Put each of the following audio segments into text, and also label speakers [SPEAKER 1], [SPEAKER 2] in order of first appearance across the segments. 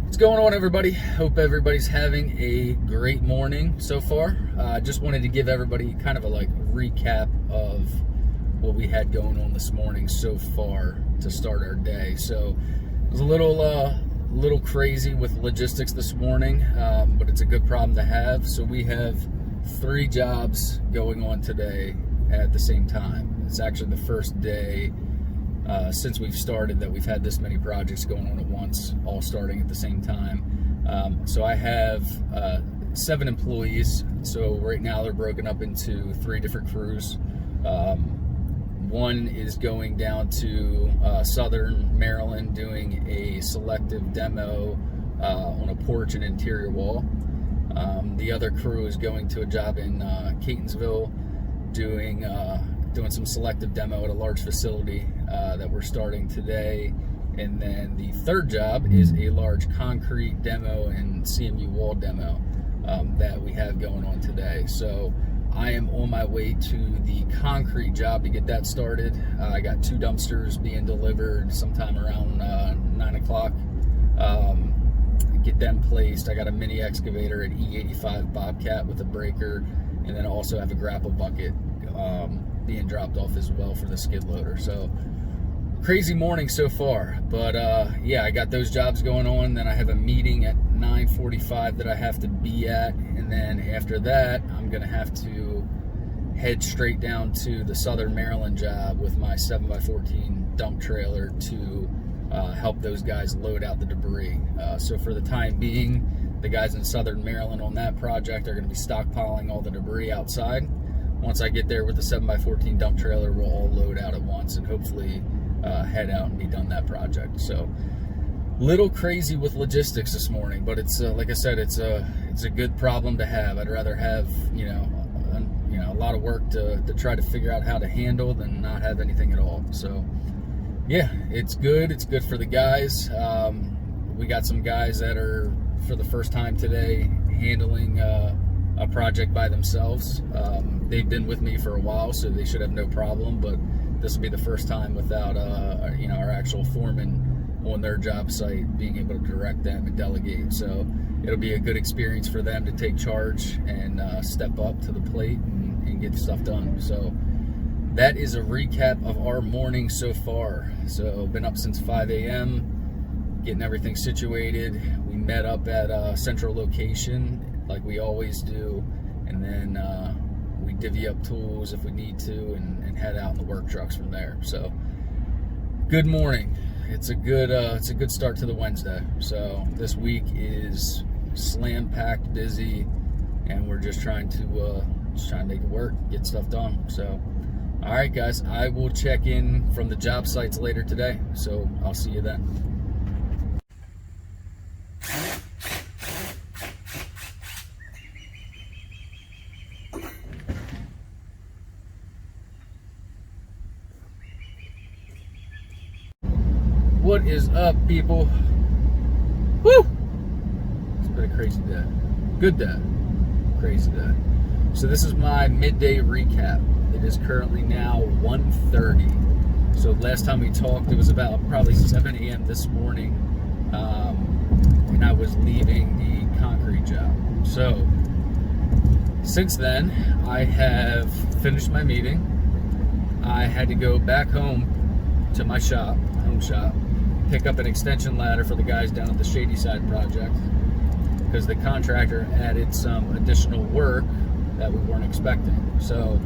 [SPEAKER 1] What's going on, everybody? Hope everybody's having a great morning so far. Just wanted to give everybody kind of a recap of what we had going on this morning so far to start our day. So it was a little crazy with logistics this morning, but it's a good problem to have. So we have 3 jobs going on today at the same time. It's actually the first day since we've started that we've had this many projects going on at once, all starting at the same time. So I have 7 employees. So right now they're broken up into 3 different crews. One is going down to Southern Maryland doing a selective demo on a porch and interior wall. The other crew is going to a job in Catonsville doing some selective demo at a large facility that we're starting today. And then the third job is a large concrete demo and CMU wall demo that we have going on today. So I am on my way to the concrete job to get that started. I got 2 dumpsters being delivered sometime around 9 o'clock. Get them placed. I got a mini excavator, an E85 Bobcat with a breaker, and then I also have a grapple bucket being dropped off as well for the skid loader. So crazy morning so far, but yeah, I got those jobs going on. Then I have a meeting at 9:45 that I have to be at, and then after that I'm gonna have to head straight down to the Southern Maryland job with my 7x14 dump trailer to help those guys load out the debris. So for the time being, the guys in Southern Maryland on that project are going to be stockpiling all the debris outside. Once I get there with the 7x14 dump trailer, we'll all load out at once and hopefully head out and be done that project. So little crazy with logistics this morning, but it's like I said, it's a good problem to have. I'd rather have a lot of work to try to figure out how to handle than not have anything at all. So yeah, it's good. It's good for the guys. We got some guys that are, for the first time today, handling a project by themselves. They've been with me for a while, so they should have no problem, but this will be the first time without our actual foreman on their job site being able to direct them and delegate. So it'll be a good experience for them to take charge and step up to the plate and get stuff done. So that is a recap of our morning so far. So been up since 5 a.m. getting everything situated. We met up at a central location like we always do, and then we divvy up tools if we need to and head out in the work trucks from there. So good morning. It's a good start to the Wednesday. So this week is slam packed, busy, and we're just trying to make it work, get stuff done. So all right, guys, I will check in from the job sites later today, so I'll see you then. What is up, people? Woo! It's been a crazy day. Good day. Crazy day. So this is my midday recap. It is currently now 1:30. So last time we talked, it was about probably 7 a.m. this morning, and I was leaving the concrete job. So since then, I have finished my meeting. I had to go back home to my home shop, pick up an extension ladder for the guys down at the Shady Side project because the contractor added some additional work that we weren't expecting. So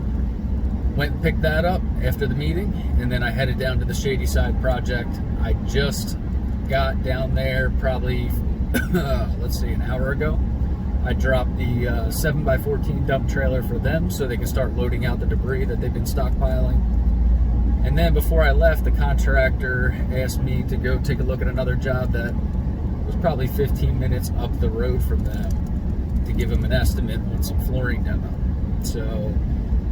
[SPEAKER 1] went and picked that up after the meeting, and then I headed down to the Shady Side project. I just got down there probably, an hour ago. I dropped the 7x14 dump trailer for them so they can start loading out the debris that they've been stockpiling. And then before I left, the contractor asked me to go take a look at another job that was probably 15 minutes up the road from them to give them an estimate on some flooring demo. So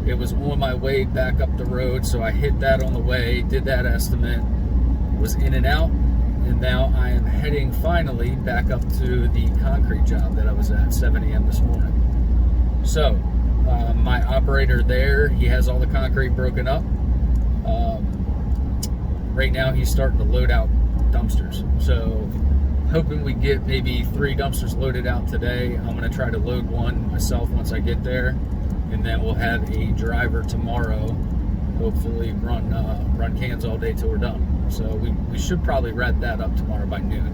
[SPEAKER 1] it was on my way back up the road, so I hit that on the way, did that estimate, was in and out, and now I am heading finally back up to the concrete job that I was at 7 a.m. this morning. So my operator there, he has all the concrete broken up. Right now he's starting to load out dumpsters. So hoping we get maybe 3 dumpsters loaded out today. I'm going to try to load one myself once I get there, and then we'll have a driver tomorrow. Hopefully run cans all day till we're done. So we should probably wrap that up tomorrow by noon,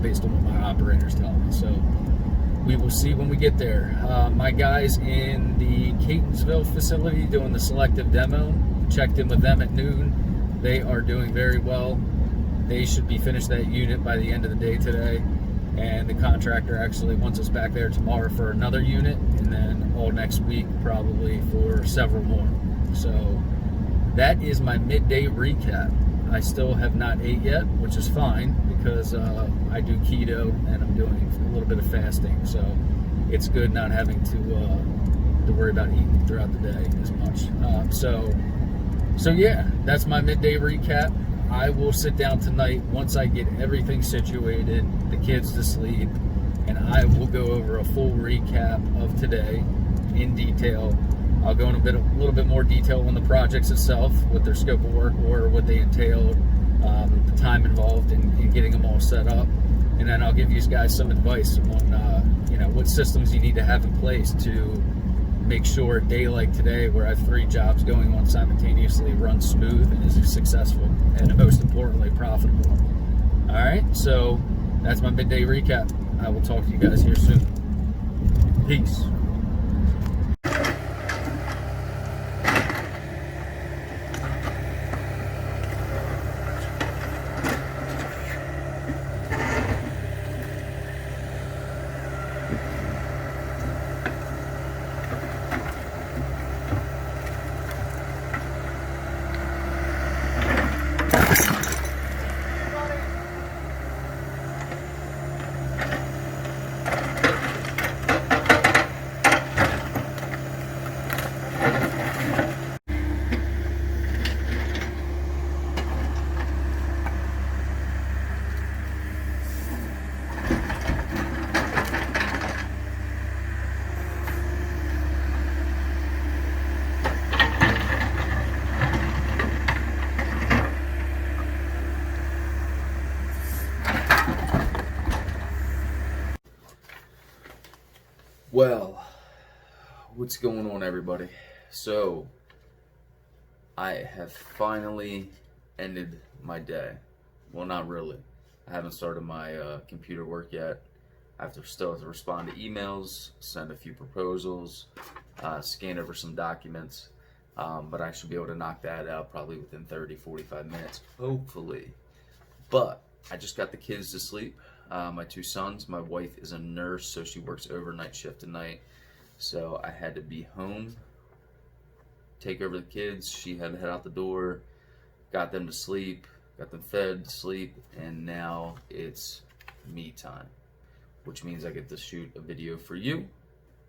[SPEAKER 1] based on what my operators tell me. So we will see when we get there. My guys in the Catonsville facility doing the selective demo, checked in with them at noon. They are doing very well. They should be finished that unit by the end of the day today. And the contractor actually wants us back there tomorrow for another unit, and then all next week probably for several more. So that is my midday recap. I still have not ate yet, which is fine because I do keto and I'm doing a little bit of fasting. So it's good not having to worry about eating throughout the day as much. So yeah, that's my midday recap. I will sit down tonight once I get everything situated, the kids to sleep, and I will go over a full recap of today in detail. I'll go in a little bit more detail on the projects itself, what their scope of work were, what they entailed, the time involved in getting them all set up, and then I'll give you guys some advice on what systems you need to have in place to make sure a day like today, where I have 3 jobs going on simultaneously, runs smooth and is successful, and most importantly, profitable. All right, so that's my midday recap. I will talk to you guys here soon. Peace. Well, what's going on, everybody? So, I have finally ended my day. Well, not really. I haven't started my computer work yet. I still have to respond to emails, send a few proposals, scan over some documents, but I should be able to knock that out probably within 30-45 minutes, hopefully. But I just got the kids to sleep. My 2 sons. My wife is a nurse, so she works overnight shift tonight. So I had to be home, take over the kids. She had to head out the door, got them to sleep, got them fed, sleep, and now it's me time, which means I get to shoot a video for you,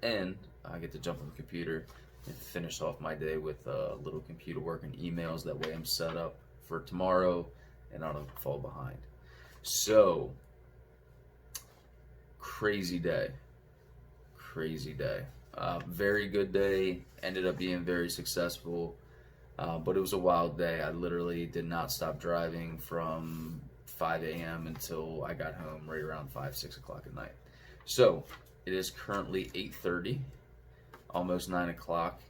[SPEAKER 1] and I get to jump on the computer and finish off my day with a little computer work and emails. That way I'm set up for tomorrow and I don't fall behind. So, crazy day. Very good day. Ended up being very successful, but it was a wild day. I literally did not stop driving from 5 a.m. until I got home right around 5-6 o'clock at night. So it is currently 8:30, almost 9 o'clock.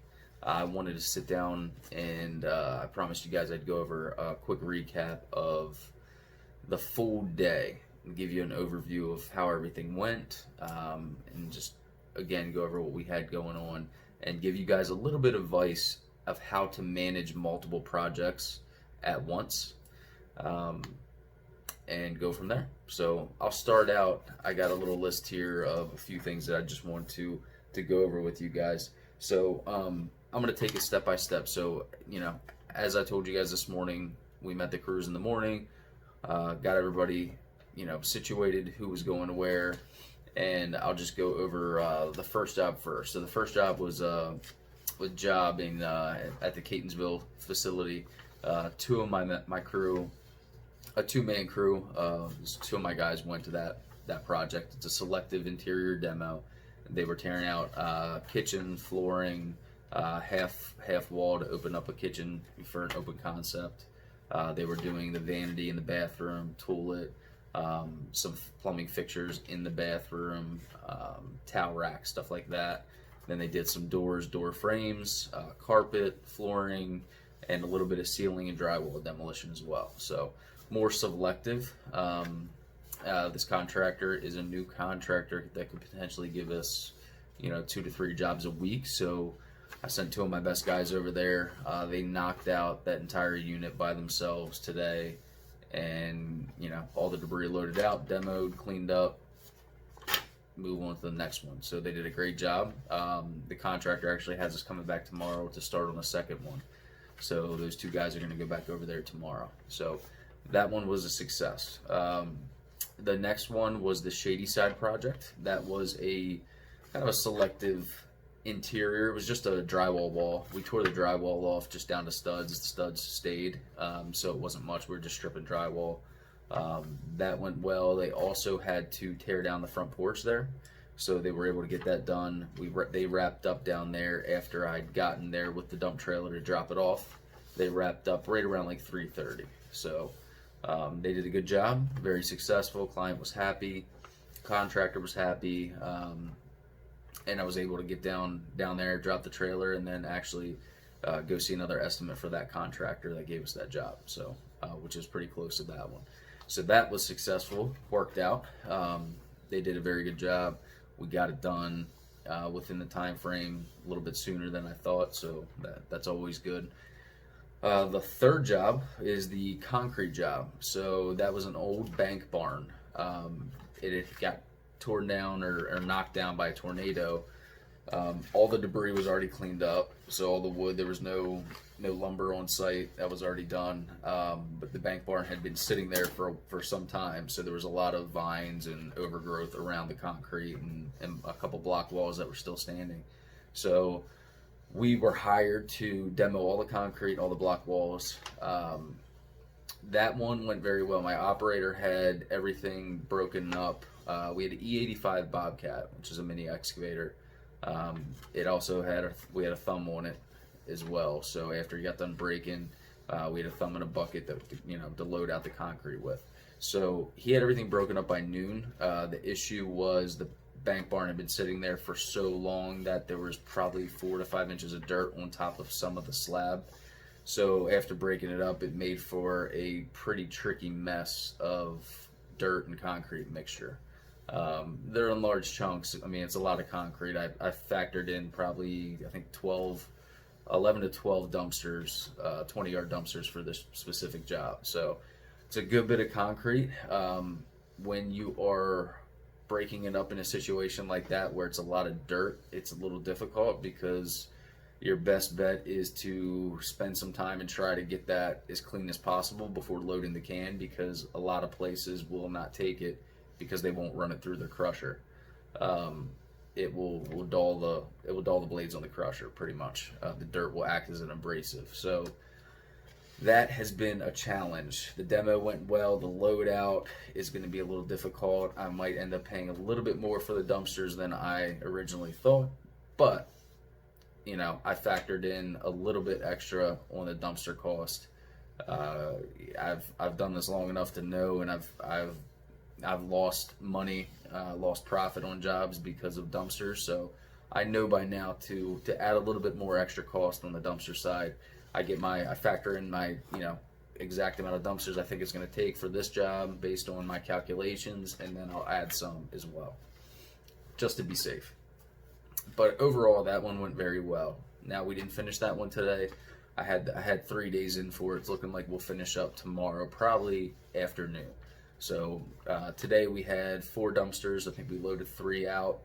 [SPEAKER 1] I wanted to sit down and I promised you guys I'd go over a quick recap of the full day and give you an overview of how everything went, and just again go over what we had going on and give you guys a little bit of advice of how to manage multiple projects at once, and go from there. So I'll start out. I got a little list here of a few things that I just want to go over with you guys. So I'm going to take it step by step. So, as I told you guys this morning, we met the crews in the morning, got everybody, situated, who was going to where, and I'll just go over the first job first. So the first job was jobbing at the Catonsville facility. 2 of my crew, a 2-man crew, 2 of my guys went to that project. It's a selective interior demo. They were tearing out kitchen flooring, half wall to open up a kitchen for an open concept. They were doing the vanity in the bathroom, toilet, some plumbing fixtures in the bathroom, towel rack, stuff like that. Then they did some doors, door frames, carpet, flooring, and a little bit of ceiling and drywall demolition as well. So more selective. This contractor is a new contractor that could potentially give us, 2 to 3 jobs a week. So I sent 2 of my best guys over there. They knocked out that entire unit by themselves today, and all the debris loaded out, demoed, cleaned up, move on to the next one. So they did a great job. The contractor actually has us coming back tomorrow to start on the second one. So those 2 guys are going to go back over there tomorrow. So that one was a success. The next one was the Shady Side project. That was a kind of a selective interior. It was just a drywall wall. We tore the drywall off just down to studs. The studs stayed, so it wasn't much. We were just stripping drywall. That went well. They also had to tear down the front porch there, so they were able to get that done. They wrapped up down there after I'd gotten there with the dump trailer to drop it off. They wrapped up right around like 3:30. So they did a good job, very successful. Client was happy, contractor was happy, and I was able to get down there, drop the trailer, and then actually go see another estimate for that contractor that gave us that job. So which is pretty close to that one. So that was successful, worked out. They did a very good job. We got it done within the time frame, a little bit sooner than I thought, so that's always good. The third job is the concrete job. So that was an old bank barn. It had got torn down or knocked down by a tornado. All the debris was already cleaned up, so all the wood, there was no lumber on site. That was already done. But the bank barn had been sitting there for some time, so there was a lot of vines and overgrowth around the concrete, and a couple block walls that were still standing. So we were hired to demo all the concrete, all the block walls. That one went very well. My operator had everything broken up. We had an E85 Bobcat, which is a mini excavator. It also we had a thumb on it as well. So after he got done breaking, we had a thumb in a bucket that to load out the concrete with. So he had everything broken up by noon. The issue was the bank barn had been sitting there for so long that there was probably 4 to 5 inches of dirt on top of some of the slab. So after breaking it up, it made for a pretty tricky mess of dirt and concrete mixture. They're in large chunks. I mean, it's a lot of concrete. I factored in probably, I think 11 to 12 dumpsters, 20-yard dumpsters for this specific job. So it's a good bit of concrete. When you are breaking it up in a situation like that where it's a lot of dirt, it's a little difficult, because your best bet is to spend some time and try to get that as clean as possible before loading the can, because a lot of places will not take it because they won't run it through their crusher. It will dull the blades on the crusher pretty much. The dirt will act as an abrasive. So that has been a challenge. The demo went well. The load out is going to be a little difficult. I might end up paying a little bit more for the dumpsters than I originally thought, but I factored in a little bit extra on the dumpster cost. I've done this long enough to know, and I've lost money, lost profit on jobs because of dumpsters. So I know by now to add a little bit more extra cost on the dumpster side. I factor in my exact amount of dumpsters I think it's going to take for this job based on my calculations, and then I'll add some as well, just to be safe. But overall, that one went very well. Now, we didn't finish that one today. I had 3 days in for it. It's looking like we'll finish up tomorrow, probably afternoon. So today we had 4 dumpsters. I think we loaded 3 out.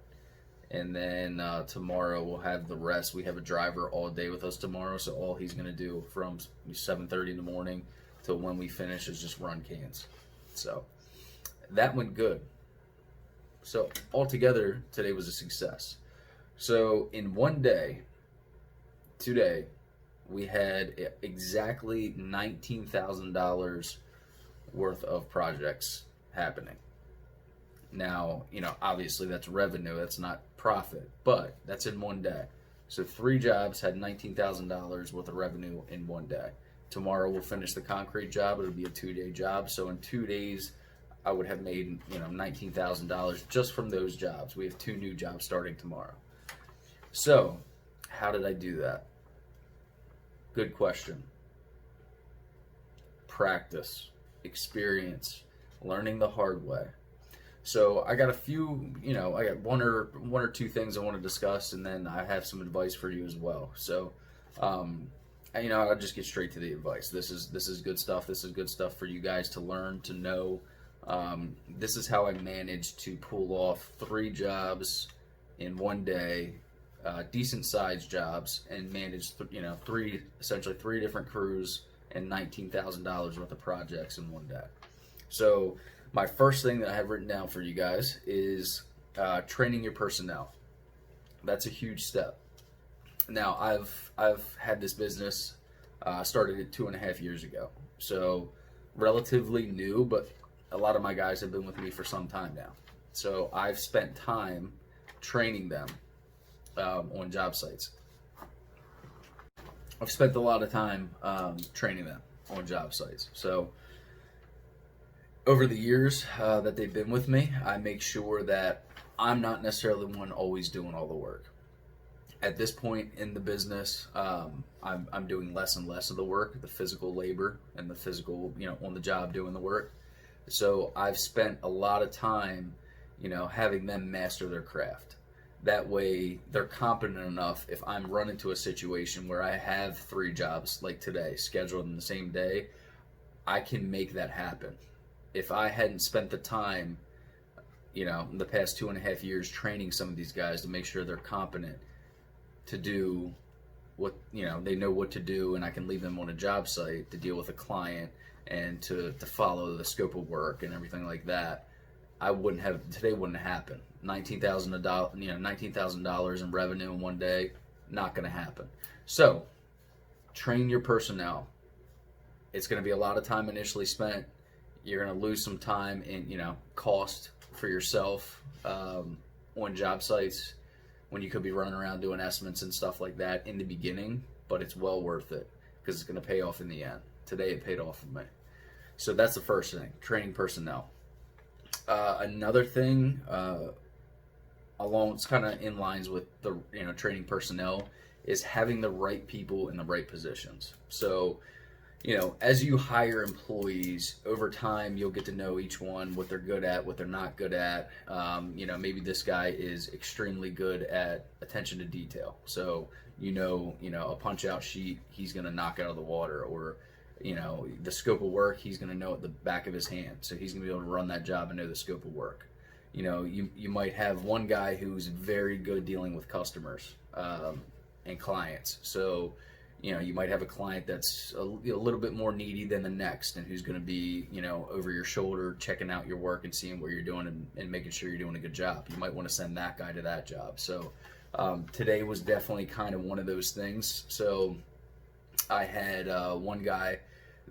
[SPEAKER 1] And then tomorrow we'll have the rest. We have a driver all day with us tomorrow, so all he's going to do from 7:30 in the morning till when we finish is just run cans. So that went good. So altogether, today was a success. So in one day, today, we had exactly $19,000 worth of projects happening. Now, obviously that's revenue, that's not profit, but that's in one day. So 3 jobs had $19,000 worth of revenue in one day. Tomorrow we'll finish the concrete job. It'll be a 2-day job. So in 2 days, I would have made, $19,000 just from those jobs. We have 2 new jobs starting tomorrow. So, how did I do that? Good question. Practice, experience, learning the hard way. So I got a few, I got one or two things I want to discuss, and then I have some advice for you as well. So, I'll just get straight to the advice. This is good stuff. This is good stuff for you guys to learn, to know. This is how I managed to pull off 3 jobs in one day, decent sized jobs, and manage essentially three different crews and $19,000 worth of projects in one day. So my first thing that I have written down for you guys is training your personnel. That's a huge step. Now I've had this business started it 2.5 years ago, so relatively new, but a lot of my guys have been with me for some time now. So I've spent time training them on job sites. I've spent a lot of time training them on job sites. So over the years that they've been with me, I make sure that I'm not necessarily the one always doing all the work. At this point in the business, I'm doing less and less of the work, the physical labor and the physical, on the job doing the work. So I've spent a lot of time, having them master their craft. That way they're competent enough if I'm run into a situation where I have 3 jobs like today scheduled in the same day, I can make that happen. If I hadn't spent the time, in the past 2.5 years training some of these guys to make sure they're competent to do what, they know what to do, and I can leave them on a job site to deal with a client and to follow the scope of work and everything like that, today wouldn't happen. $19,000 in revenue in one day, not going to happen. So, train your personnel. It's going to be a lot of time initially spent. You're going to lose some time in, cost for yourself on job sites when you could be running around doing estimates and stuff like that in the beginning, but it's well worth it because it's going to pay off in the end. Today it paid off for me. So that's the first thing, training personnel. Another thing, it's kind of in lines with the training personnel, is having the right people in the right positions. So, as you hire employees over time, you'll get to know each one, what they're good at, what they're not good at. Maybe this guy is extremely good at attention to detail. So, a punch out sheet, he's going to knock out of the water, or the scope of work, he's going to know at the back of his hand. So he's going to be able to run that job and know the scope of work. You might have one guy who's very good dealing with customers and clients. So, you might have a client that's a little bit more needy than the next, and who's going to be, over your shoulder, checking out your work and seeing what you're doing and making sure you're doing a good job. You might want to send that guy to that job. So today was definitely kind of one of those things. So I had one guy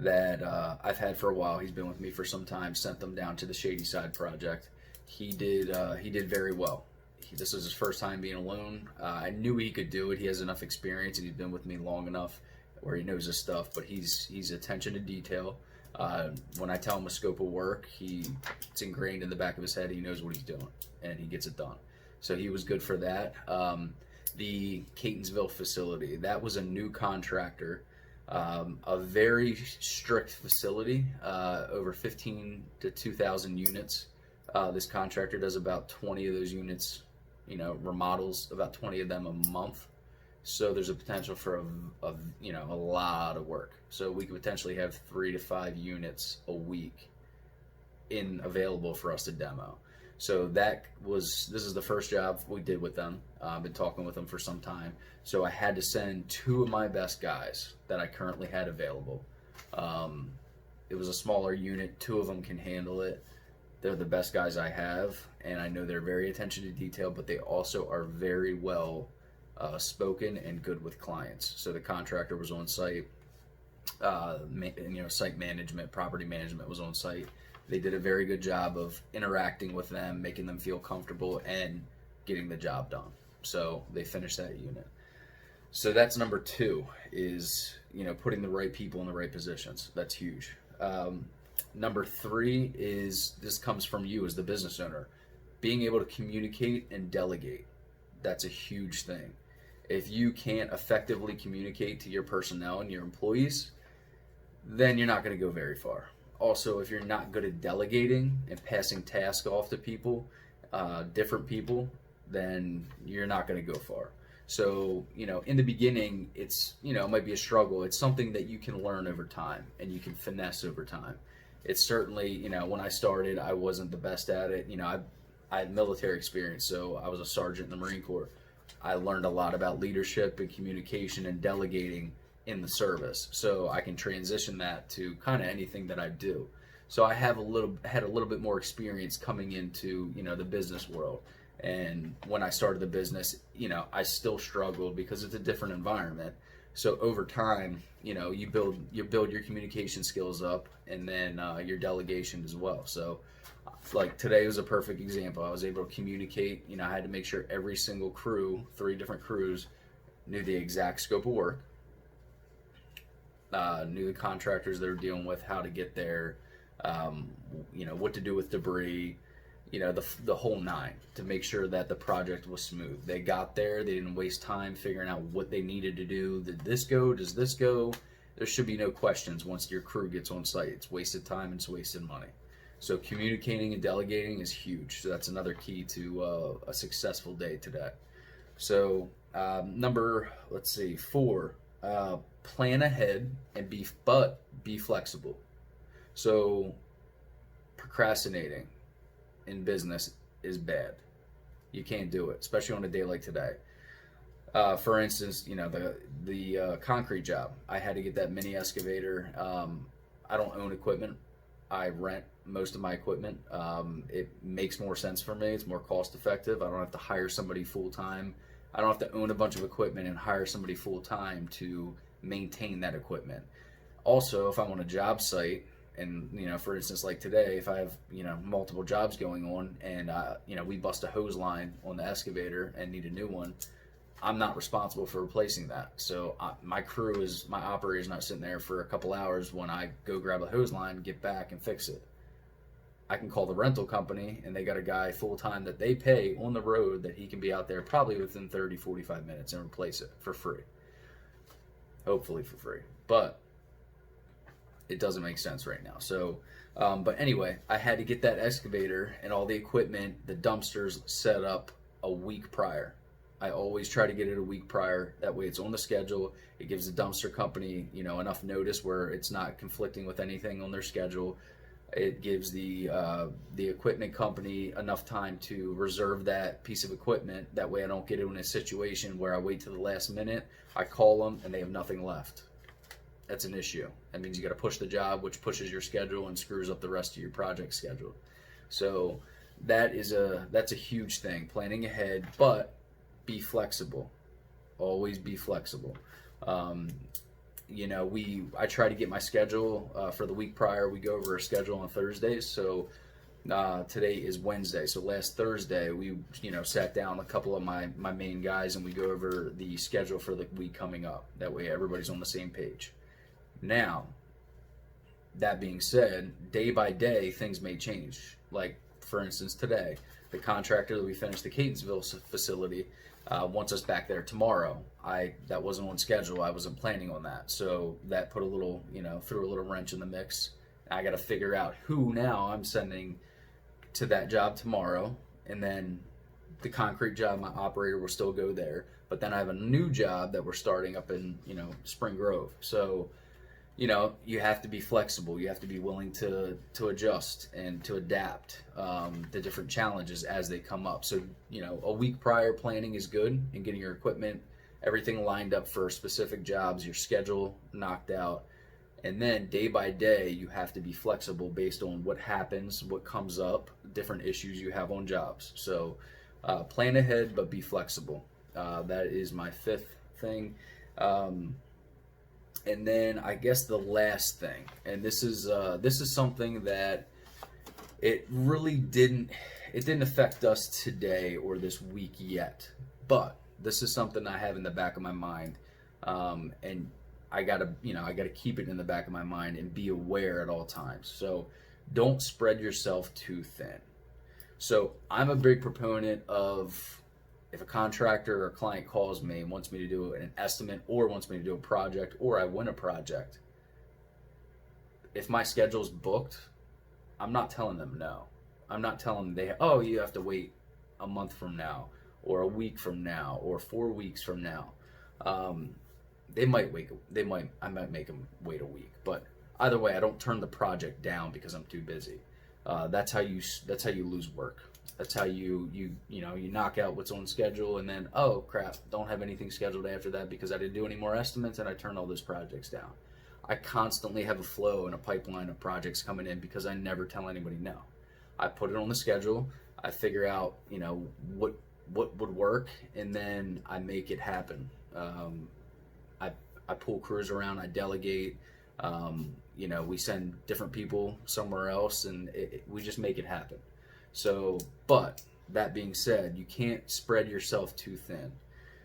[SPEAKER 1] that I've had for a while. He's been with me for some time. Sent them down to the Shady Side project. He did very well. This was his first time being alone. I knew he could do it. He has enough experience, and he's been with me long enough where he knows his stuff. But he's attention to detail. When I tell him a scope of work, it's ingrained in the back of his head. He knows what he's doing, and he gets it done. So he was good for that. The Catonsville facility, that was a new contractor. A very strict facility, over 15 to 2,000 units. This contractor does about 20 of those units, remodels about 20 of them a month. So there's a potential for a lot of work. So we could potentially have 3 to 5 units a week available for us to demo. So this is the first job we did with them. I've been talking with them for some time. So I had to send 2 of my best guys that I currently had available. It was a smaller unit. 2 of them can handle it. They're the best guys I have, and I know they're very attention to detail, but they also are very well spoken and good with clients. So the contractor was on site. Site management, property management was on site. They did a very good job of interacting with them, making them feel comfortable, and getting the job done. So they finished that unit. So that's number 2, is putting the right people in the right positions. That's huge. Number 3 is, this comes from you as the business owner, being able to communicate and delegate. That's a huge thing. If you can't effectively communicate to your personnel and your employees, then you're not going to go very far. Also, if you're not good at delegating and passing tasks off to people, different people, then you're not going to go far. So, in the beginning, it's, it might be a struggle. It's something that you can learn over time and you can finesse over time. It's certainly, when I started, I wasn't the best at it. I had military experience, so I was a sergeant in the Marine Corps. I learned a lot about leadership and communication and delegating in the service, so I can transition that to kind of anything that I do. So I had a little bit more experience coming into the business world. And when I started the business, I still struggled because it's a different environment. So over time, you build your communication skills up, and then your delegation as well. So like today was a perfect example. I was able to communicate. I had to make sure every single crew, 3 different crews, knew the exact scope of work, knew the contractors they were dealing with, how to get there, what to do with debris, the whole 9, to make sure that the project was smooth. They got there, they didn't waste time figuring out what they needed to do. Did this go? Does this go? There should be no questions once your crew gets on site. It's wasted time, it's wasted money. So communicating and delegating is huge. So that's another key to a successful day today. So number 4, plan ahead and be flexible. So procrastinating in business is bad. You can't do it, especially on a day like today. For instance, the concrete job. I had to get that mini excavator. I don't own equipment. I rent most of my equipment. It makes more sense for me. It's more cost effective. I don't have to hire somebody full time. I don't have to own a bunch of equipment and hire somebody full time to maintain that equipment. Also, if I'm on a job site, and for instance, like today, if I have multiple jobs going on, and we bust a hose line on the excavator and need a new one, I'm not responsible for replacing that. So my operator is not sitting there for a couple hours when I go grab a hose line, get back, and fix it. I can call the rental company, and they got a guy full time that they pay on the road that he can be out there probably within 30, 45 minutes and replace it for free. Hopefully for free. But it doesn't make sense right now. So, but anyway, I had to get that excavator and all the equipment, the dumpsters, set up a week prior. I always try to get it a week prior. That way it's on the schedule. It gives the dumpster company, enough notice where it's not conflicting with anything on their schedule. It gives the equipment company enough time to reserve that piece of equipment. That way I don't get in a situation where I wait till the last minute, I call them, and they have nothing left. That's an issue. That means you got to push the job, which pushes your schedule and screws up the rest of your project schedule. So that's a huge thing, planning ahead, but be flexible. Always be flexible. I try to get my schedule for the week prior. We go over our schedule on Thursdays. So today is Wednesday. So last Thursday, we sat down a couple of my main guys, and we go over the schedule for the week coming up. That way everybody's on the same page. Now, that being said, day by day, things may change. Like, for instance, today, the contractor that we finished the Catonsville facility wants us back there tomorrow. That wasn't on schedule. I wasn't planning on that. So that put threw a little wrench in the mix. I got to figure out who now I'm sending to that job tomorrow. And then the concrete job, my operator will still go there. But then I have a new job that we're starting up in, Spring Grove. So, you have to be flexible. You have to be willing to adjust and to adapt the different challenges as they come up. So, a week prior planning is good, and getting your equipment, everything lined up for specific jobs, your schedule knocked out. And then day by day, you have to be flexible based on what happens, what comes up, different issues you have on jobs. So plan ahead, but be flexible. That is my 5th thing. And then I guess the last thing, and this is something that it really didn't affect us today or this week yet, but this is something I have in the back of my mind, and I gotta keep it in the back of my mind and be aware at all times. So don't spread yourself too thin. So I'm a big proponent of, if a contractor or client calls me and wants me to do an estimate or wants me to do a project or I win a project, if my schedule's booked, I'm not telling them no. I'm not telling them you have to wait a month from now or a week from now or 4 weeks from now. I might make them wait a week, but either way, I don't turn the project down because I'm too busy. That's how you lose work. That's how you knock out what's on schedule, and then, oh crap, don't have anything scheduled after that because I didn't do any more estimates and I turned all those projects down. I constantly have a flow and a pipeline of projects coming in because I never tell anybody no. I put it on the schedule. I figure out what would work, and then I make it happen. I pull crews around. I delegate. We send different people somewhere else, and we just make it happen. So, but that being said, you can't spread yourself too thin.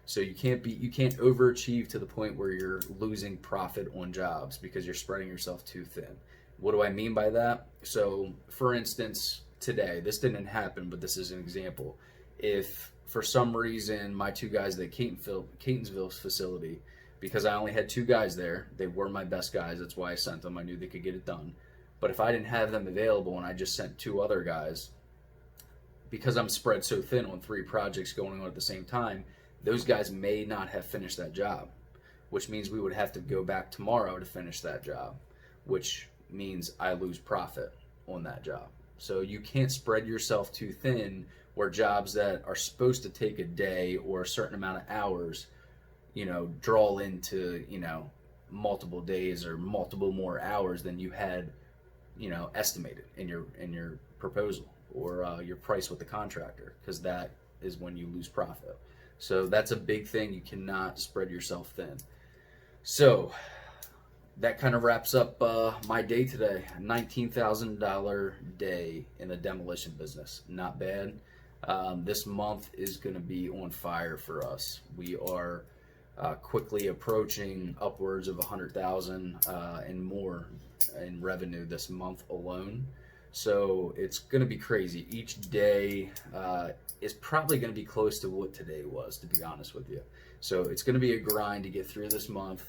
[SPEAKER 1] So you can't overachieve to the point where you're losing profit on jobs because you're spreading yourself too thin. What do I mean by that? So, for instance, today, this didn't happen, but this is an example. If for some reason my two guys at Catonsville facility, because I only had 2 guys there, they were my best guys, that's why I sent them, I knew they could get it done. But if I didn't have them available and I just sent 2 other guys, because I'm spread so thin on 3 projects going on at the same time, those guys may not have finished that job, which means we would have to go back tomorrow to finish that job, which means I lose profit on that job. So you can't spread yourself too thin where jobs that are supposed to take a day or a certain amount of hours, draw into, multiple days or multiple more hours than you had, estimated in your proposal or your price with the contractor, because that is when you lose profit. So that's a big thing. You cannot spread yourself thin. So that kind of wraps up my day today. A $19,000 day in the demolition business. Not bad. This month is going to be on fire for us. We are quickly approaching upwards of 100,000 and more in revenue this month alone. So it's going to be crazy. Each day is probably going to be close to what today was, to be honest with you. So it's going to be a grind to get through this month.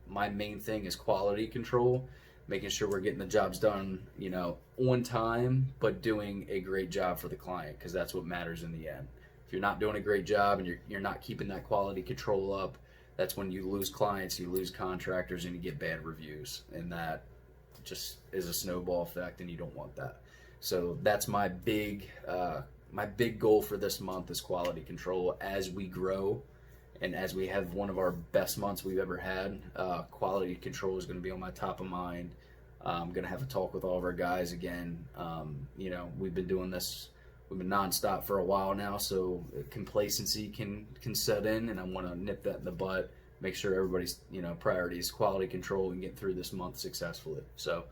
[SPEAKER 1] My main thing is quality control, making sure we're getting the jobs done, on time, but doing a great job for the client, because that's what matters in the end. If you're not doing a great job and you're not keeping that quality control up, that's when you lose clients, you lose contractors, and you get bad reviews, and that just is a snowball effect, and you don't want that. So that's my big goal for this month is quality control. As we grow and as we have one of our best months we've ever had, quality control is going to be on my top of mind. I'm going to have a talk with all of our guys again. We've been doing this, we've been nonstop for a while now, so complacency can set in, and I want to nip that in the butt. Make sure everybody's priority is quality control and get through this month successfully. So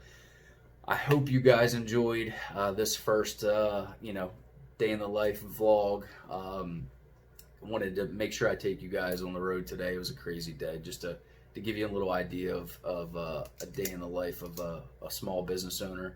[SPEAKER 1] I hope you guys enjoyed this first day in the life vlog. I wanted to make sure I take you guys on the road today. It was a crazy day, just to give you a little idea of a day in the life of a small business owner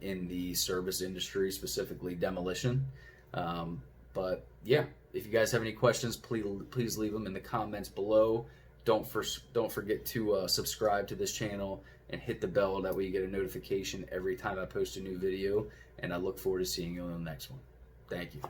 [SPEAKER 1] in the service industry, specifically demolition. But yeah, if you guys have any questions, please leave them in the comments below. Don't forget to subscribe to this channel and hit the bell, that way you get a notification every time I post a new video. And I look forward to seeing you on the next one. Thank you.